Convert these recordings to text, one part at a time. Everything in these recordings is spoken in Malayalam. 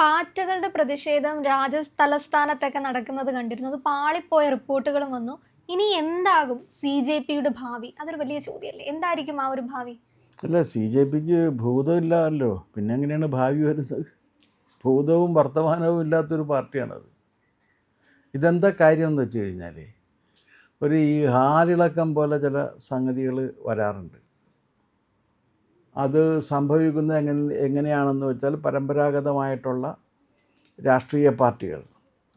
പാറ്റകളുടെ പ്രതിഷേധം രാജതലസ്ഥാനത്തൊക്കെ നടക്കുന്നത് കണ്ടിരുന്നു. അത് പാളിപ്പോയ റിപ്പോർട്ടുകളും വന്നു. ഇനി എന്താകും CJPയുടെ ഭാവി? അതൊരു വലിയ ചോദ്യമല്ലേ? എന്തായിരിക്കും ആ ഒരു ഭാവി? അല്ല, CJPക്ക് ഭൂതമില്ലല്ലോ, പിന്നെ എങ്ങനെയാണ് ഭാവി വരുന്നത്? ഭൂതവും വർത്തമാനവും ഇല്ലാത്തൊരു പാർട്ടിയാണത്. ഇതെന്താ കാര്യം എന്ന് വെച്ച് കഴിഞ്ഞാൽ, ഈ ഹാലിളക്കം പോലെ ചില സംഗതികൾ വരാറുണ്ട്. അത് സംഭവിക്കുന്നത് എങ്ങനെയാണെന്ന് വെച്ചാൽ, പരമ്പരാഗതമായിട്ടുള്ള രാഷ്ട്രീയ പാർട്ടികൾ,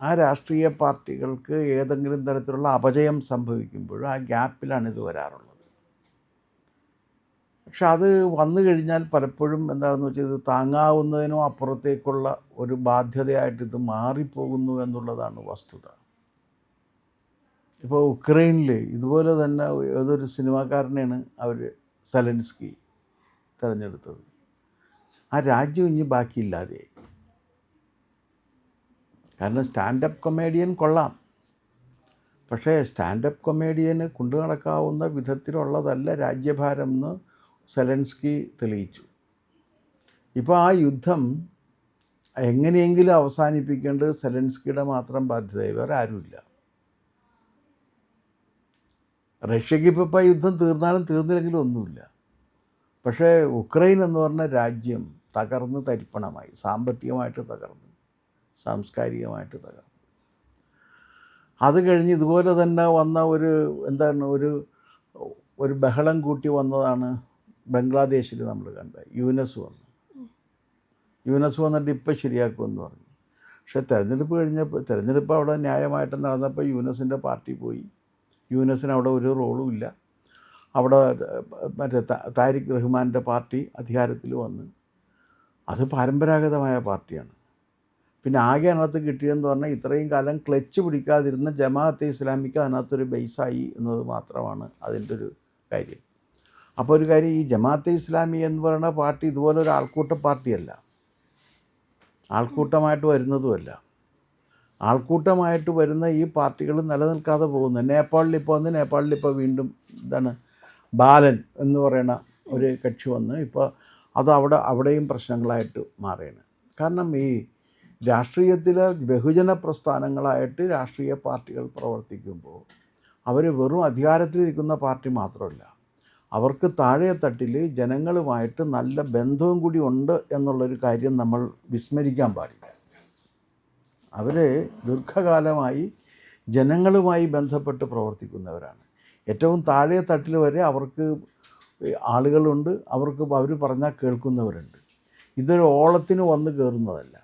ആ രാഷ്ട്രീയ പാർട്ടികൾക്ക് ഏതെങ്കിലും തരത്തിലുള്ള അപജയം സംഭവിക്കുമ്പോഴും ആ ഗ്യാപ്പിലാണ് ഇത് വരാറുള്ളത്. പക്ഷെ അത് വന്നു കഴിഞ്ഞാൽ പലപ്പോഴും എന്താണെന്ന് വെച്ചാൽ, ഇത് താങ്ങാവുന്നതിനോ അപ്പുറത്തേക്കുള്ള ഒരു ബാധ്യതയായിട്ട് ഇത് മാറിപ്പോകുന്നു എന്നുള്ളതാണ് വസ്തുത. ഇപ്പോൾ ഉക്രൈനിൽ ഇതുപോലെ തന്നെ ഏതൊരു സിനിമാക്കാരനെയാണ് അവർ സെലൻസ്കി തിരഞ്ഞെടുത്തത്. ആ രാജ്യം ഇനി ബാക്കിയില്ലാതെയായി. കാരണം സ്റ്റാൻഡപ്പ് കൊമേഡിയൻ കൊള്ളാം, പക്ഷേ സ്റ്റാൻഡപ്പ് കൊമേഡിയന് കൊണ്ടു നടക്കാവുന്ന വിധത്തിലുള്ളതല്ല രാജ്യഭാരം എന്ന് സെലൻസ്കി തെളിയിച്ചു. ഇപ്പോൾ ആ യുദ്ധം എങ്ങനെയെങ്കിലും അവസാനിപ്പിക്കേണ്ടത് സെലൻസ്കിയുടെ മാത്രം ബാധ്യതയായി, വേറെ ആരുമില്ല. റഷ്യക്ക് ഇപ്പോൾ യുദ്ധം തീർന്നാലും തീർന്നില്ലെങ്കിലും ഒന്നുമില്ല. പക്ഷേ ഉക്രൈൻ എന്ന് പറഞ്ഞ രാജ്യം തകർന്ന് തരിപ്പണമായി, സാമ്പത്തികമായിട്ട് തകർന്നു, സാംസ്കാരികമായിട്ട് തകർന്നു. അത് കഴിഞ്ഞ് ഇതുപോലെ തന്നെ വന്ന ഒരു ബഹളം കൂട്ടി വന്നതാണ് ബംഗ്ലാദേശിൽ നമ്മൾ കണ്ട യൂനസ് വന്നിട്ട് ഇപ്പം ശരിയാക്കുമെന്ന് പറഞ്ഞു. പക്ഷേ തെരഞ്ഞെടുപ്പ് അവിടെ ന്യായമായിട്ട് നടന്നപ്പോൾ യൂനസിൻ്റെ പാർട്ടി പോയി. യൂനസിന് അവിടെ ഒരു റോളും ഇല്ല. അവിടെ മറ്റേ താരിഖ് റഹ്മാൻ്റെ പാർട്ടി അധികാരത്തിൽ വന്ന്, അത് പരമ്പരാഗതമായ പാർട്ടിയാണ്. പിന്നെ ആകെ അതിനകത്ത് കിട്ടിയതെന്ന് പറഞ്ഞാൽ, ഇത്രയും കാലം ക്ലച്ച് പിടിക്കാതിരുന്ന ജമാഅത്തെ ഇസ്ലാമിക്ക് അതിനകത്തൊരു ബേസായി എന്നത് മാത്രമാണ് അതിൻ്റെ ഒരു കാര്യം. അപ്പോൾ ഒരു കാര്യം, ഈ ജമാഅത്തെ ഇസ്ലാമി എന്ന് പറയുന്ന പാർട്ടി ഇതുപോലെ ഒരു ആൾക്കൂട്ട പാർട്ടിയല്ല, ആൾക്കൂട്ടമായിട്ട് വരുന്നതുമല്ല. ആൾക്കൂട്ടമായിട്ട് വരുന്ന ഈ പാർട്ടികൾ നിലനിൽക്കാതെ പോകുന്നു. നേപ്പാളിലിപ്പോൾ വീണ്ടും ബാലൻ എന്ന് പറയുന്ന ഒരു കക്ഷി വന്ന് ഇപ്പോൾ അത് അവിടെയും പ്രശ്നങ്ങളായിട്ട് മാറുകയാണ്. കാരണം ഈ രാഷ്ട്രീയത്തിലെ ബഹുജന പ്രസ്ഥാനങ്ങളായിട്ട് രാഷ്ട്രീയ പാർട്ടികൾ പ്രവർത്തിക്കുമ്പോൾ അവർ വെറും അധികാരത്തിലിരിക്കുന്ന പാർട്ടി മാത്രമല്ല, അവർക്ക് താഴെ തട്ടിൽ ജനങ്ങളുമായിട്ട് നല്ല ബന്ധവും കൂടി ഉണ്ട് എന്നുള്ളൊരു കാര്യം നമ്മൾ വിസ്മരിക്കാൻ പാടില്ല. അവർ ദീർഘകാലമായി ജനങ്ങളുമായി ബന്ധപ്പെട്ട് പ്രവർത്തിക്കുന്നവരാണ്. ഏറ്റവും താഴെ തട്ടിൽ വരെ അവർക്ക് ആളുകളുണ്ട്, അവർ പറഞ്ഞാൽ കേൾക്കുന്നവരുണ്ട്. ഇതൊരു ഓളത്തിന് വന്ന് കയറുന്നതല്ല,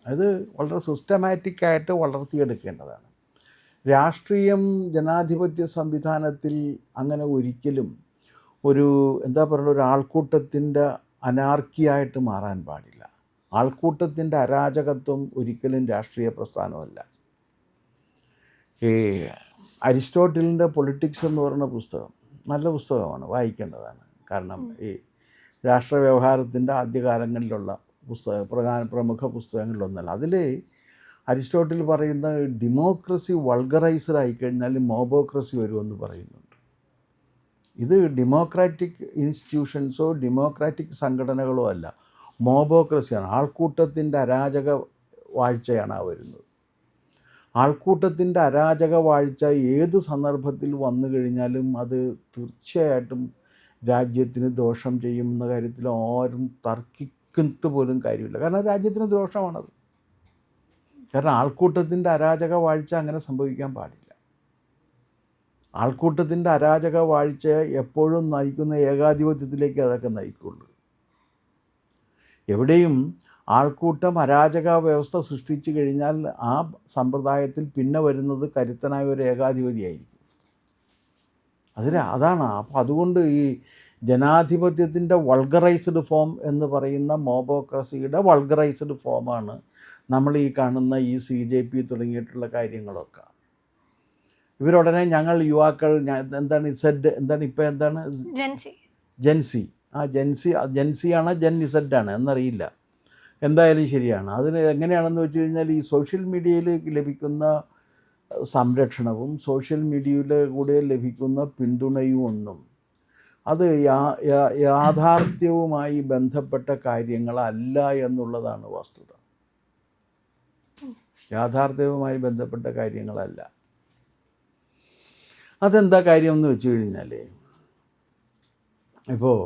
അത് വളരെ സിസ്റ്റമാറ്റിക്കായിട്ട് വളർത്തിയെടുക്കേണ്ടതാണ്. രാഷ്ട്രീയം ജനാധിപത്യ സംവിധാനത്തിൽ അങ്ങനെ ഒരിക്കലും ഒരു ആൾക്കൂട്ടത്തിൻ്റെ അനാർക്കിയായിട്ട് മാറാൻ പാടില്ല. ആൾക്കൂട്ടത്തിൻ്റെ അരാജകത്വം ഒരിക്കലും രാഷ്ട്രീയ പ്രസ്ഥാനമല്ല. ഈ അരിസ്റ്റോട്ടിലിൻ്റെ പൊളിറ്റിക്സ് എന്ന് പറയുന്ന പുസ്തകം നല്ല പുസ്തകമാണ്, വായിക്കേണ്ടതാണ്. കാരണം ഈ രാഷ്ട്ര വ്യവഹാരത്തിൻ്റെ ആദ്യകാലങ്ങളിലുള്ള പ്രമുഖ പുസ്തകങ്ങളിലൊന്നല്ല. അതിൽ അരിസ്റ്റോട്ടിൽ പറയുന്ന ഡെമോക്രസി വൾഗറൈസ്ഡ് ആയിക്കഴിഞ്ഞാൽ മോബോക്രസി വരുമെന്ന് പറയുന്നുണ്ട്. ഇത് ഡെമോക്രാറ്റിക് ഇൻസ്റ്റിറ്റ്യൂഷൻസോ ഡെമോക്രാറ്റിക് സംഘടനകളോ അല്ല, മോബോക്രസിയാണ്. ആൾക്കൂട്ടത്തിൻ്റെ അരാജക വാഴ്ചയാണ് വരുന്നത്. ആൾക്കൂട്ടത്തിൻ്റെ അരാജക വാഴ്ച ഏത് സന്ദർഭത്തിൽ വന്നു കഴിഞ്ഞാലും അത് തീർച്ചയായിട്ടും രാജ്യത്തിന് ദോഷം ചെയ്യുമെന്ന കാര്യത്തിൽ ആരും തർക്കിച്ചിട്ട് പോലും കാര്യമില്ല. കാരണം രാജ്യത്തിന് ദോഷമാണത്. കാരണം ആൾക്കൂട്ടത്തിൻ്റെ അരാജക വാഴ്ച അങ്ങനെ സംഭവിക്കാൻ പാടില്ല. ആൾക്കൂട്ടത്തിൻ്റെ അരാജക വാഴ്ച എപ്പോഴും നയിക്കുന്ന ഏകാധിപത്യത്തിലേക്ക് അതൊക്കെ നയിക്കുള്ളൂ. എവിടെയും ആൾക്കൂട്ടം അരാജക വ്യവസ്ഥ സൃഷ്ടിച്ചു കഴിഞ്ഞാൽ ആ സമ്പ്രദായത്തിൽ പിന്നെ വരുന്നത് കരുത്തനായ ഒരു ഏകാധിപതിയായിരിക്കും. അതാണ്. അപ്പോൾ അതുകൊണ്ട് ഈ ജനാധിപത്യത്തിൻ്റെ വൾഗറൈസ്ഡ് ഫോം എന്ന് പറയുന്ന മോബോക്രസിയുടെ വൾഗറൈസ്ഡ് ഫോമാണ് നമ്മൾ ഈ കാണുന്ന ഈ CJP തുടങ്ങിയിട്ടുള്ള കാര്യങ്ങളൊക്കെ. ഇവരുടനെ ഞങ്ങൾ യുവാക്കൾ ജെൻസിയാണോ ജെൻ-ഇസഡ് എന്നറിയില്ല, എന്തായാലും ശരിയാണ്. അതിന് എങ്ങനെയാണെന്ന് വെച്ച് കഴിഞ്ഞാൽ, ഈ സോഷ്യൽ മീഡിയയിൽ ലഭിക്കുന്ന സംരക്ഷണവും സോഷ്യൽ മീഡിയയിലെ കൂടെ ലഭിക്കുന്ന പിന്തുണയും ഒന്നും അത് യാഥാർത്ഥ്യവുമായി ബന്ധപ്പെട്ട കാര്യങ്ങളല്ല എന്നുള്ളതാണ് വസ്തുത. യാഥാർത്ഥ്യവുമായി ബന്ധപ്പെട്ട കാര്യങ്ങളല്ല. അതെന്താ കാര്യം എന്ന് വെച്ച് കഴിഞ്ഞാൽ, ഇപ്പോൾ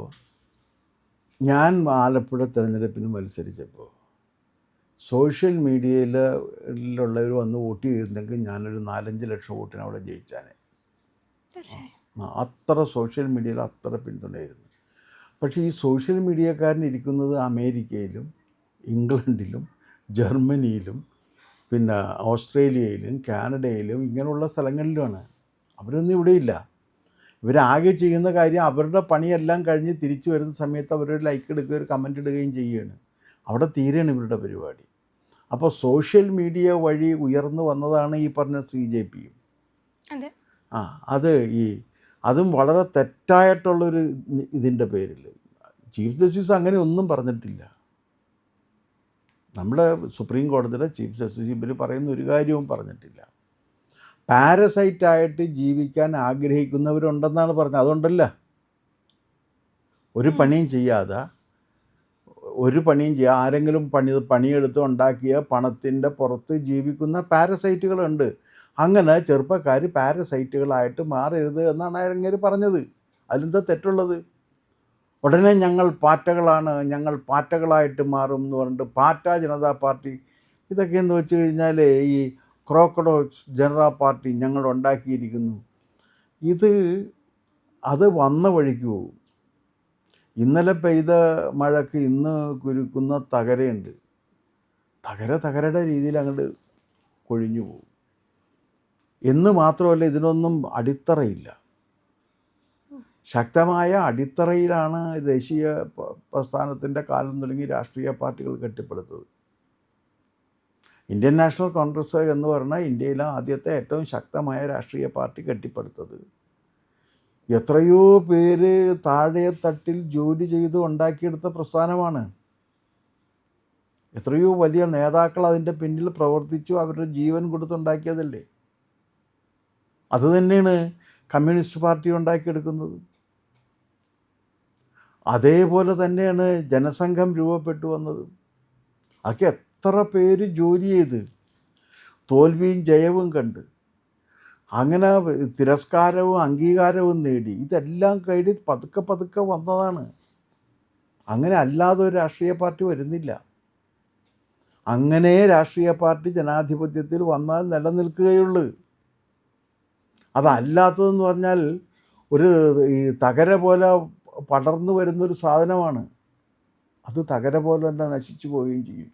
ഞാൻ ആലപ്പുഴ തിരഞ്ഞെടുപ്പിന് മത്സരിച്ചപ്പോൾ സോഷ്യൽ മീഡിയയിലുള്ളവർ വന്ന് വോട്ട് ചെയ്തിരുന്നെങ്കിൽ ഞാനൊരു 4-5 ലക്ഷം വോട്ടിന് അവിടെ ജയിച്ചാനെ. അത്ര സോഷ്യൽ മീഡിയയിൽ അത്ര പിന്തുണയായിരുന്നു. പക്ഷേ ഈ സോഷ്യൽ മീഡിയക്കാരൻ ഇരിക്കുന്നത് അമേരിക്കയിലും ഇംഗ്ലണ്ടിലും ജർമ്മനിയിലും പിന്നെ ഓസ്ട്രേലിയയിലും കാനഡയിലും ഇങ്ങനെയുള്ള സ്ഥലങ്ങളിലുമാണ്. അവരൊന്നും ഇവിടെയില്ല. ഇവരാകെ ചെയ്യുന്ന കാര്യം അവരുടെ പണിയെല്ലാം കഴിഞ്ഞ് തിരിച്ചു വരുന്ന സമയത്ത് അവരൊരു ലൈക്ക് എടുക്കുകയും ഒരു കമൻ്റ് ഇടുകയും ചെയ്യുകയാണ്. അവിടെ തീരെയാണ് ഇവരുടെ പരിപാടി. അപ്പോൾ സോഷ്യൽ മീഡിയ വഴി ഉയർന്നു വന്നതാണ് ഈ പറഞ്ഞ CJPയും. അത് അതും വളരെ തെറ്റായിട്ടുള്ളൊരു ഇതിൻ്റെ പേരിൽ ചീഫ് ജസ്റ്റിസ് അങ്ങനെ ഒന്നും പറഞ്ഞിട്ടില്ല. നമ്മുടെ സുപ്രീം കോടതിയിലെ ചീഫ് ജസ്റ്റിസ് ഇവർ പറയുന്ന ഒരു കാര്യവും പറഞ്ഞിട്ടില്ല. പാരസൈറ്റായിട്ട് ജീവിക്കാൻ ആഗ്രഹിക്കുന്നവരുണ്ടെന്നാണ് പറഞ്ഞത്. അതുകൊണ്ടല്ല ഒരു പണിയും ചെയ്യാതെ ആരെങ്കിലും പണിയെടുത്ത് ഉണ്ടാക്കിയ പണത്തിൻ്റെ പുറത്ത് ജീവിക്കുന്ന പാരസൈറ്റുകളുണ്ട്. അങ്ങനെ ചെറുപ്പക്കാർ പാരസൈറ്റുകളായിട്ട് മാറരുത് എന്നാണ് അങ്ങനെ പറഞ്ഞത്. അതിലെന്താ തെറ്റുള്ളത്? ഉടനെ ഞങ്ങൾ പാറ്റകളായിട്ട് മാറും എന്ന് പറഞ്ഞിട്ട് പാറ്റ ജനതാ പാർട്ടി ഇതൊക്കെയെന്ന് വെച്ച് കഴിഞ്ഞാൽ ഈ ക്രോക്കഡോസ് ജനതാ പാർട്ടി ഞങ്ങൾ ഉണ്ടാക്കിയിരിക്കുന്നു. അത് വന്ന വഴിക്ക് പോകും. ഇന്നലെ പെയ്ത മഴയ്ക്ക് ഇന്ന് കുരുക്കുന്ന തകരയുണ്ട്. തകരയുടെ രീതിയിൽ അങ്ങോട്ട് കൊഴിഞ്ഞു പോകും. എന്ന് മാത്രമല്ല, ഇതിനൊന്നും അടിത്തറയില്ല. ശക്തമായ അടിത്തറയിലാണ് ദേശീയ പ്രസ്ഥാനത്തിൻ്റെ കാലം തുടങ്ങി രാഷ്ട്രീയ പാർട്ടികൾ കെട്ടിപ്പടുത്തത്. ഇന്ത്യൻ നാഷണൽ കോൺഗ്രസ് എന്ന് പറഞ്ഞാൽ ഇന്ത്യയിലെ ആദ്യത്തെ ഏറ്റവും ശക്തമായ രാഷ്ട്രീയ പാർട്ടി കെട്ടിപ്പടുത്തത് എത്രയോ പേര് താഴെ തട്ടിൽ ജോലി ചെയ്ത് ഉണ്ടാക്കിയെടുത്ത പ്രസ്ഥാനമാണ്. എത്രയോ വലിയ നേതാക്കൾ അതിൻ്റെ പിന്നിൽ പ്രവർത്തിച്ചു, അവരുടെ ജീവൻ കൊടുത്തുണ്ടാക്കിയതല്ലേ. അതുതന്നെയാണ് കമ്മ്യൂണിസ്റ്റ് പാർട്ടി ഉണ്ടാക്കിയെടുക്കുന്നത്. അതേപോലെ തന്നെയാണ് ജനസംഘം രൂപപ്പെട്ടു വന്നത്. അതൊക്കെ എത്ര പേര് ജോലി ചെയ്ത് തോൽവിയും ജയവും കണ്ട് അങ്ങനെ തിരസ്കാരവും അംഗീകാരവും നേടി ഇതെല്ലാം കഴിഞ്ഞ് പതുക്കെ വന്നതാണ്. അങ്ങനെ അല്ലാതെ ഒരു രാഷ്ട്രീയ പാർട്ടി വരുന്നില്ല. അങ്ങനെ രാഷ്ട്രീയ പാർട്ടി ജനാധിപത്യത്തിൽ വന്നാൽ നിലനിൽക്കുകയുള്ളൂ. അതല്ലാത്തതെന്ന് പറഞ്ഞാൽ ഈ തകര പോലെ പടർന്നു വരുന്നൊരു സാധനമാണ്. അത് തകര പോലെ തന്നെ നശിച്ചു പോവുകയും ചെയ്യും.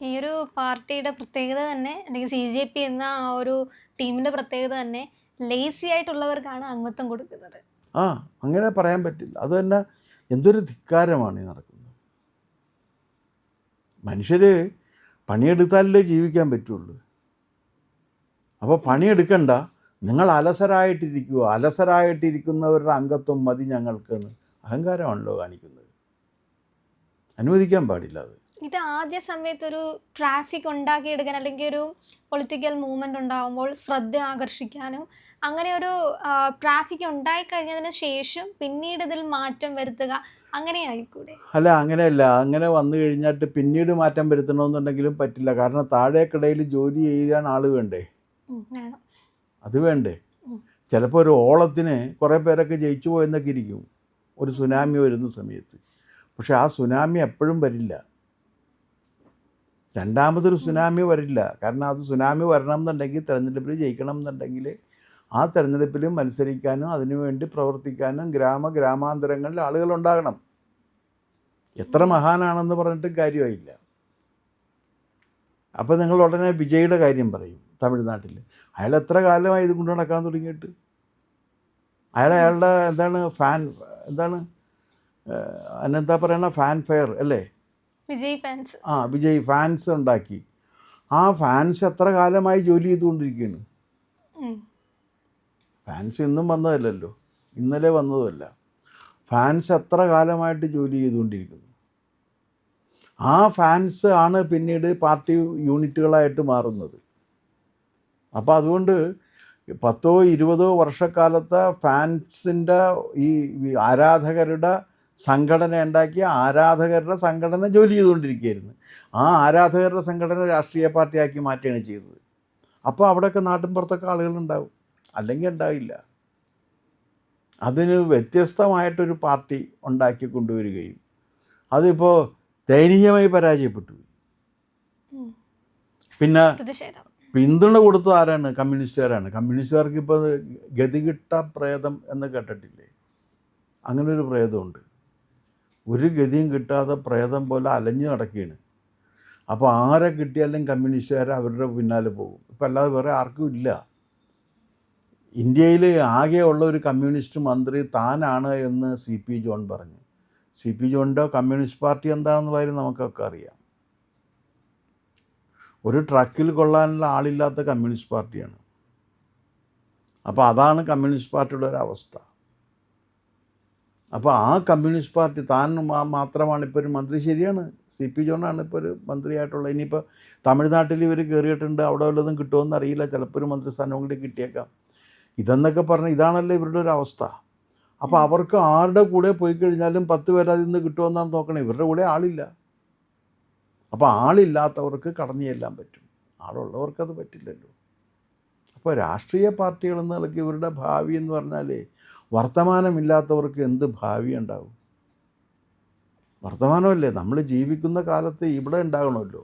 ഈ ഒരു പാർട്ടിയുടെ പ്രത്യേകത തന്നെ, അല്ലെങ്കിൽ CJP എന്ന ആ ഒരു ടീമിൻ്റെ പ്രത്യേകത തന്നെ, ലേസി ആയിട്ടുള്ളവർക്കാണ് അംഗത്വം കൊടുക്കുന്നത്. അങ്ങനെ പറയാൻ പറ്റില്ല. അത് തന്നെ എന്തൊരു ധിക്കാരമാണ് ഈ നടക്കുന്നത്. മനുഷ്യർ പണിയെടുത്താലല്ലേ ജീവിക്കാൻ പറ്റുള്ളൂ. അപ്പോൾ പണിയെടുക്കണ്ട, നിങ്ങൾ അലസരായിട്ടിരിക്കുന്നവരുടെ അംഗത്വം മതി ഞങ്ങൾക്കെന്ന് അഹങ്കാരമാണല്ലോ കാണിക്കുന്നത്. അനുവദിക്കാൻ പാടില്ല അത്. ഇത് ആദ്യ സമയത്ത് ഒരു ട്രാഫിക് ഉണ്ടാക്കിയെടുക്കാൻ, അല്ലെങ്കിൽ ഒരു പൊളിറ്റിക്കൽ മൂവ്മെൻ്റ് ഉണ്ടാകുമ്പോൾ ശ്രദ്ധ ആകർഷിക്കാനും, അങ്ങനെ ഒരു ട്രാഫിക് ഉണ്ടായിക്കഴിഞ്ഞതിന് ശേഷം പിന്നീട് ഇതിൽ മാറ്റം വരുത്തുക, അങ്ങനെ ആയിക്കൂടെ? അല്ല, അങ്ങനെയല്ല. അങ്ങനെ വന്നു കഴിഞ്ഞിട്ട് പിന്നീട് മാറ്റം വരുത്തണമെന്നുണ്ടെങ്കിലും പറ്റില്ല. കാരണം താഴേക്കിടയിൽ ജോലി ചെയ്യാൻ ആൾ വേണ്ടേ? അത് വേണ്ടേ? ചിലപ്പോൾ ഒരു ഓളത്തിന് കുറേ പേരൊക്കെ ജയിച്ചു പോയെന്നൊക്കെ ഇരിക്കും ഒരു സുനാമി വരുന്ന സമയത്ത്. പക്ഷെ ആ സുനാമി എപ്പോഴും വരില്ല. രണ്ടാമതൊരു സുനാമി വരില്ല. കാരണം അത് സുനാമി വരണം എന്നുണ്ടെങ്കിൽ തിരഞ്ഞെടുപ്പിൽ ജയിക്കണം എന്നുണ്ടെങ്കിൽ ആ തിരഞ്ഞെടുപ്പിൽ മത്സരിക്കാനും അതിനുവേണ്ടി പ്രവർത്തിക്കാനും ഗ്രാമാന്തരങ്ങളിൽ ആളുകളുണ്ടാകണം. എത്ര മഹാനാണെന്ന് പറഞ്ഞിട്ട് കാര്യമായില്ല. അപ്പോൾ നിങ്ങൾ ഉടനെ വിജയുടെ കാര്യം പറയും. തമിഴ്നാട്ടിൽ അയാൾ എത്ര കാലമായി ഇത് കൊണ്ട് നടക്കാൻ തുടങ്ങിയിട്ട്? അയാളുടെ അതിനെന്താ പറയണ, ഫാൻ ഫെയർ അല്ലേ, വിജയ് ഫാൻസ് ഉണ്ടാക്കി. ആ ഫാൻസ് എത്ര കാലമായി ജോലി ചെയ്തുകൊണ്ടിരിക്കുകയാണ്. ഫാൻസ് ഇന്നും വന്നതല്ലല്ലോ, ഇന്നലെ വന്നതുമല്ല. ഫാൻസ് എത്ര കാലമായിട്ട് ജോലി ചെയ്തുകൊണ്ടിരിക്കുന്നു. ആ ഫാൻസ് ആണ് പിന്നീട് പാർട്ടി യൂണിറ്റുകളായിട്ട് മാറുന്നത്. അപ്പോൾ അതുകൊണ്ട് 10-20 വർഷക്കാലത്തെ ഫാൻസിൻ്റെ ഈ ആരാധകരുടെ സംഘടന ഉണ്ടാക്കി ആരാധകരുടെ സംഘടന ജോലി ചെയ്തുകൊണ്ടിരിക്കുകയായിരുന്നു. ആ ആരാധകരുടെ സംഘടന രാഷ്ട്രീയ പാർട്ടിയാക്കി മാറ്റുകയാണ് ചെയ്തത്. അപ്പോൾ അവിടെയൊക്കെ നാട്ടിൻപുറത്തൊക്കെ ആളുകളുണ്ടാവും, അല്ലെങ്കിൽ ഉണ്ടാവില്ല. അതിന് വ്യത്യസ്തമായിട്ടൊരു പാർട്ടി ഉണ്ടാക്കി കൊണ്ടുവരികയും അതിപ്പോൾ ദയനീയമായി പരാജയപ്പെട്ടു. പിന്നെ പ്രതിഷേധം. പിന്തുണ കൊടുത്തത് ആരാണ്? കമ്മ്യൂണിസ്റ്റുകാരാണ്. കമ്മ്യൂണിസ്റ്റുകാർക്ക് ഇപ്പോൾ ഗതികിട്ട പ്രേതം എന്ന് കേട്ടിട്ടില്ലേ? അങ്ങനൊരു പ്രേതമുണ്ട്. ഒരു ഗതിയും കിട്ടാതെ പ്രേതം പോലെ അലഞ്ഞു നടക്കുകയാണ്. അപ്പോൾ ആരെ കിട്ടിയാലും കമ്മ്യൂണിസ്റ്റുകാർ അവരുടെ പിന്നാലെ പോകും. ഇപ്പം അല്ലാതെ വേറെ ആർക്കും ഇല്ല. ഇന്ത്യയിൽ ആകെയുള്ള ഒരു കമ്മ്യൂണിസ്റ്റ് മന്ത്രി താനാണ് എന്ന് സി പി ജോൺ പറഞ്ഞു. സി പി ജോണിൻ്റെ കമ്മ്യൂണിസ്റ്റ് പാർട്ടി എന്താണെന്നുള്ള കാര്യം നമുക്കൊക്കെ അറിയാം. ഒരു ട്രക്കിൽ കൊള്ളാനുള്ള ആളില്ലാത്ത കമ്മ്യൂണിസ്റ്റ് പാർട്ടിയാണ്. അപ്പോൾ അതാണ് കമ്മ്യൂണിസ്റ്റ് പാർട്ടിയുടെ ഒരവസ്ഥ. അപ്പോൾ ആ കമ്മ്യൂണിസ്റ്റ് പാർട്ടി താൻ മാത്രമാണ് ഇപ്പോൾ ഒരു മന്ത്രി. ശരിയാണ്, സി പി ജോണാണ് ഇപ്പോൾ ഒരു മന്ത്രിയായിട്ടുള്ളത്. ഇനിയിപ്പോൾ തമിഴ്നാട്ടിൽ ഇവർ കയറിയിട്ടുണ്ട്, അവിടെ വല്ലതും കിട്ടുമെന്ന് അറിയില്ല, ചിലപ്പോൾ ഒരു മന്ത്രിസ്ഥാനം കൂടി കിട്ടിയേക്കാം. ഇതെന്നൊക്കെ പറഞ്ഞാൽ ഇതാണല്ലോ ഇവരുടെ ഒരു അവസ്ഥ. അപ്പോൾ അവർക്ക് ആരുടെ കൂടെ പോയി കഴിഞ്ഞാലും 10 പേര് അതിൽ നിന്ന് കിട്ടുമെന്നാണ് നോക്കണേ. ഇവരുടെ കൂടെ ആളില്ല. അപ്പോൾ ആളില്ലാത്തവർക്ക് കടന്നു ചെല്ലാൻ പറ്റും, ആളുള്ളവർക്കത് പറ്റില്ലല്ലോ. അപ്പോൾ രാഷ്ട്രീയ പാർട്ടികൾ എന്നുള്ളതൊക്കെ ഇവരുടെ ഭാവി എന്ന് പറഞ്ഞാൽ വർത്തമാനമില്ലാത്തവർക്ക് എന്ത് ഭാവി ഉണ്ടാവും? വർത്തമാനമല്ലേ നമ്മൾ ജീവിക്കുന്ന കാലത്ത് ഇവിടെ ഉണ്ടാകണമല്ലോ.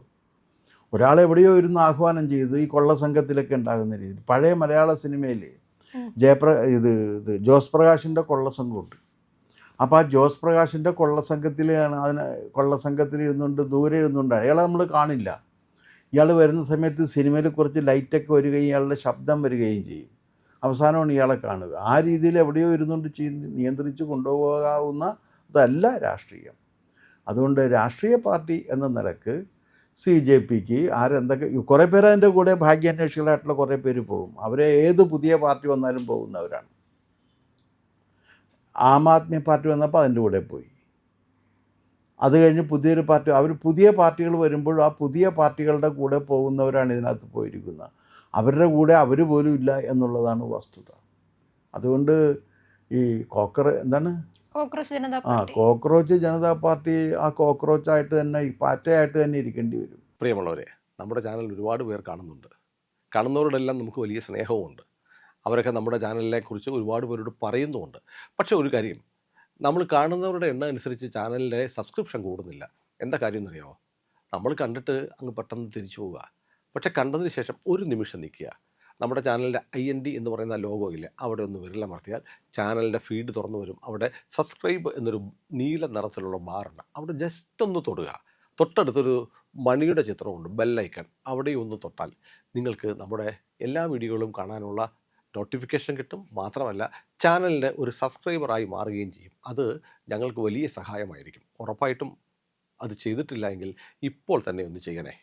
ഒരാളെവിടെയോ ഇരുന്ന് ആഹ്വാനം ചെയ്ത് ഈ കൊള്ളസംഘത്തിലൊക്കെ ഉണ്ടാകുന്ന രീതിയിൽ പഴയ മലയാള സിനിമയിൽ ജോസ് പ്രകാശിൻ്റെ കൊള്ളസംഘമുണ്ട്. അപ്പോൾ ആ ജോസ് പ്രകാശിൻ്റെ കൊള്ളസംഘത്തിലാണ് കൊള്ളസംഘത്തിൽ ഇരുന്നുകൊണ്ട് ദൂരെ ഇരുന്നുകൊണ്ട് അയാളെ നമ്മൾ കാണില്ല. ഇയാൾ വരുന്ന സമയത്ത് സിനിമയിൽ കുറച്ച് ലൈറ്റൊക്കെ വരികയും ഇയാളുടെ ശബ്ദം വരികയും ചെയ്യും. അവസാനമാണ് ഇയാളെ കാണുക. ആ രീതിയിൽ എവിടെയോ ഇരുന്നുകൊണ്ട് നിയന്ത്രിച്ച് കൊണ്ടുപോകാവുന്നതല്ല രാഷ്ട്രീയം. അതുകൊണ്ട് രാഷ്ട്രീയ പാർട്ടി എന്ന നിലക്ക് സി ജെ പിക്ക് ആരെന്തൊക്കെ കുറേ പേര് അതിൻ്റെ കൂടെ ഭാഗ്യാന്വേഷികളായിട്ടുള്ള കുറേ പേര് പോകും. അവരെ ഏത് പുതിയ പാർട്ടി വന്നാലും പോകുന്നവരാണ്. ആം ആദ്മി പാർട്ടി വന്നപ്പോൾ അതിൻ്റെ കൂടെ പോയി. അത് കഴിഞ്ഞ് പുതിയൊരു പാർട്ടി, അവർ പുതിയ പാർട്ടികൾ വരുമ്പോൾ ആ പുതിയ പാർട്ടികളുടെ കൂടെ പോകുന്നവരാണ് ഇതിനകത്ത് പോയിരിക്കുന്നത്. അവരുടെ കൂടെ അവർ പോലും ഇല്ല എന്നുള്ളതാണ് വസ്തുത. അതുകൊണ്ട് ഈ കോക്രോച്ച് ജനതാ പാർട്ടി ആ കോക്രോച്ചായിട്ട് തന്നെ ഈ പാറ്റയായിട്ട് തന്നെ ഇരിക്കേണ്ടി വരും. പ്രിയമുള്ളവരെ, നമ്മുടെ ചാനൽ ഒരുപാട് പേർ കാണുന്നുണ്ട്. കാണുന്നവരോടെല്ലാം നമുക്ക് വലിയ സ്നേഹവുമുണ്ട്. അവരൊക്കെ നമ്മുടെ ചാനലിനെ കുറിച്ച് ഒരുപാട് പേരോട് പറയുന്നുമുണ്ട്. പക്ഷേ ഒരു കാര്യം, നമ്മൾ കാണുന്നവരുടെ എണ്ണം അനുസരിച്ച് ചാനലിൻ്റെ സബ്സ്ക്രിപ്ഷൻ കൂടുന്നില്ല. എന്താ കാര്യം എന്നറിയാമോ? നമ്മൾ കണ്ടിട്ട് അങ്ങ് പെട്ടെന്ന് തിരിച്ചു പോവുക. പക്ഷേ കണ്ടതിന് ശേഷം ഒരു നിമിഷം നിൽക്കുക. നമ്മുടെ ചാനലിൻ്റെ IND എന്ന് പറയുന്ന ലോഗോ ഇല്ലേ, അവിടെ ഒന്ന് വിരലമർത്തിയാൽ ചാനലിൻ്റെ ഫീഡ് തുറന്നു വരും. അവിടെ സബ്സ്ക്രൈബ് എന്നൊരു നീല നിറത്തിലുള്ള ബാറുണ്ട്, അവിടെ ജസ്റ്റ് ഒന്ന് തൊടുക. തൊട്ടടുത്തൊരു മണിയുടെ ചിത്രമുണ്ട്, ബെല്ലൈക്കൺ, അവിടെയും ഒന്ന് തൊട്ടാൽ നിങ്ങൾക്ക് നമ്മുടെ എല്ലാ വീഡിയോകളും കാണാനുള്ള നോട്ടിഫിക്കേഷൻ കിട്ടും. മാത്രമല്ല ചാനലിൻ്റെ ഒരു സബ്സ്ക്രൈബറായി മാറുകയും ചെയ്യും. അത് ഞങ്ങൾക്ക് വലിയ സഹായമായിരിക്കും. ഉറപ്പായിട്ടും അത് ചെയ്തിട്ടില്ല എങ്കിൽ ഇപ്പോൾ തന്നെ ഒന്ന് ചെയ്യണേ.